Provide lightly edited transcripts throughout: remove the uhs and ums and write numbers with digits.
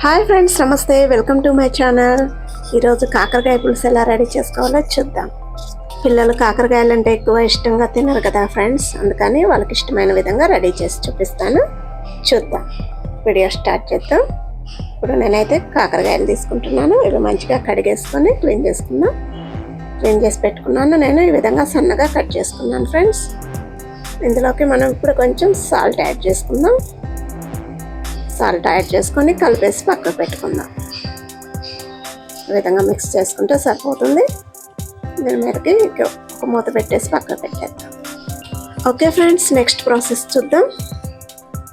Hi friends, నమస్తే. Welcome to my channel. ఈరోజు కాకరకాయ పులుసు ఎలా రెడీ చేసుకోవాలో చూద్దాం. పిల్లలు కాకరకాయలు అంటే ఎక్కువ ఇష్టంగా తినరు కదా ఫ్రెండ్స్, అందుకని వాళ్ళకి ఇష్టమైన విధంగా రెడీ చేసి చూపిస్తాను. చూద్దాం, వీడియో స్టార్ట్ చేద్దాం. ఇప్పుడు నేనైతే కాకరకాయలు తీసుకుంటున్నాను. ఇవి మంచిగా కడిగేసుకొని క్లీన్ చేసుకుందాం. క్లీన్ చేసి పెట్టుకున్నాను. నేను ఈ విధంగా సన్నగా కట్ చేసుకున్నాను ఫ్రెండ్స్. ఇందులోకి మనం ఇప్పుడు కొంచెం సాల్ట్ యాడ్ చేసుకుందాం. సాల్ట్ యాడ్ చేసుకొని కలిపేసి పక్కకు పెట్టుకుందాం. ఈ విధంగా మిక్స్ చేసుకుంటే సరిపోతుంది. దీని మీదకి ఒక మూత పెట్టేసి పక్కకు పెట్టేద్దాం. ఓకే ఫ్రెండ్స్, నెక్స్ట్ ప్రాసెస్ చూద్దాం.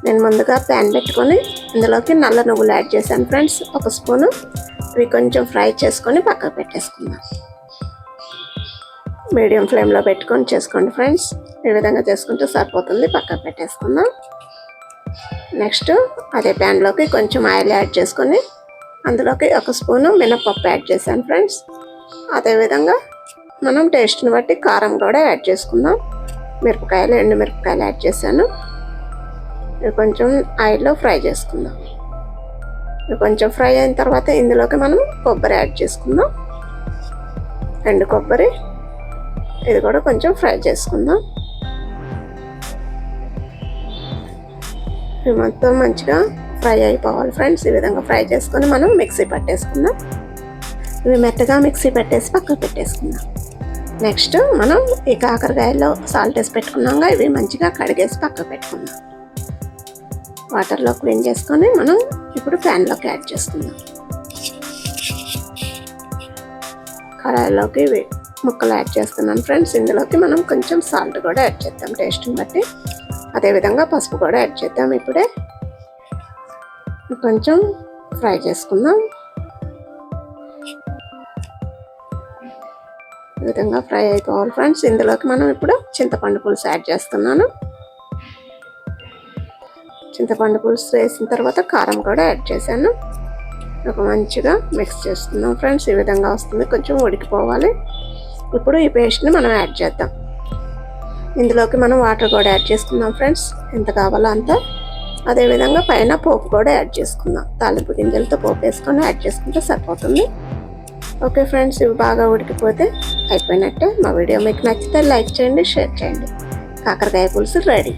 నేను ముందుగా ప్యాన్ పెట్టుకొని ఇందులోకి నల్ల నువ్వులు యాడ్ చేశాను ఫ్రెండ్స్, ఒక స్పూను. ఇవి కొంచెం ఫ్రై చేసుకొని పక్కకు పెట్టేసుకుందాం. మీడియం ఫ్లేమ్లో పెట్టుకొని చేసుకోండి ఫ్రెండ్స్. ఈ విధంగా చేసుకుంటే సరిపోతుంది. పక్కకు పెట్టేసుకుందాం. నెక్స్ట్ అదే ప్యాన్లోకి కొంచెం ఆయిల్ యాడ్ చేసుకొని అందులోకి ఒక స్పూను మినపప్పు యాడ్ చేశాను ఫ్రెండ్స్. అదేవిధంగా మనం టేస్ట్ని బట్టి కారం కూడా యాడ్ చేసుకుందాం. ఎండు మిరపకాయలు యాడ్ చేశాను. ఇవి కొంచెం ఆయిల్లో ఫ్రై చేసుకుందాం. ఇవి కొంచెం ఫ్రై అయిన తర్వాత ఇందులోకి మనం కొబ్బరి యాడ్ చేసుకుందాం. ఎండు కొబ్బరి, ఇది కూడా కొంచెం ఫ్రై చేసుకుందాం. ఇవి మొత్తం మంచిగా ఫ్రై అయిపోవాలి ఫ్రెండ్స్. ఈ విధంగా ఫ్రై చేసుకొని మనం మిక్సీ పట్టేసుకుందాం. ఇవి మెత్తగా మిక్సీ పెట్టేసి పక్కకు పెట్టేసుకుందాం. నెక్స్ట్ మనం ఈ కాకరకాయలో సాల్ట్ వేసి పెట్టుకున్నాక ఇవి మంచిగా కడిగేసి పక్కకు పెట్టుకుందాం. వాటర్లో క్లీన్ చేసుకొని మనం ఇప్పుడు ప్యాన్లోకి యాడ్ చేసుకుందాం. కడాయిలోకి ఇవి ముక్కలు యాడ్ చేస్తున్నాను ఫ్రెండ్స్. ఇందులోకి మనం కొంచెం సాల్ట్ కూడా యాడ్ చేద్దాం టేస్ట్ని బట్టి. అదేవిధంగా పసుపు కూడా యాడ్ చేద్దాం. ఇప్పుడే కొంచెం ఫ్రై చేసుకుందాం. ఈ విధంగా ఫ్రై అయిపోవాలి ఫ్రెండ్స్. ఇందులోకి మనం ఇప్పుడు చింతపండు పులుసు యాడ్ చేస్తున్నాను. చింతపండు పులుసు వేసిన తర్వాత కారం కూడా యాడ్ చేశాను. మంచిగా మిక్స్ చేస్తున్నాం ఫ్రెండ్స్. ఈ విధంగా వస్తుంది, కొంచెం ఉడికిపోవాలి. ఇప్పుడు ఈ పేస్ట్ని మనం యాడ్ చేద్దాం. ఇందులోకి మనం వాటర్ కూడా యాడ్ చేసుకుందాం ఫ్రెండ్స్, ఎంత కావాలో అంత. అదేవిధంగా పైన పోపు కూడా యాడ్ చేసుకుందాం. తాలింపు గింజలతో పోపు వేసుకొని యాడ్ చేసుకుంటే సరిపోతుంది. ఓకే ఫ్రెండ్స్, ఇవి బాగా ఉడికిపోతే అయిపోయినట్టే. మా వీడియో మీకు నచ్చితే లైక్ చేయండి, షేర్ చేయండి. కాకరకాయ పులుసు రెడీ.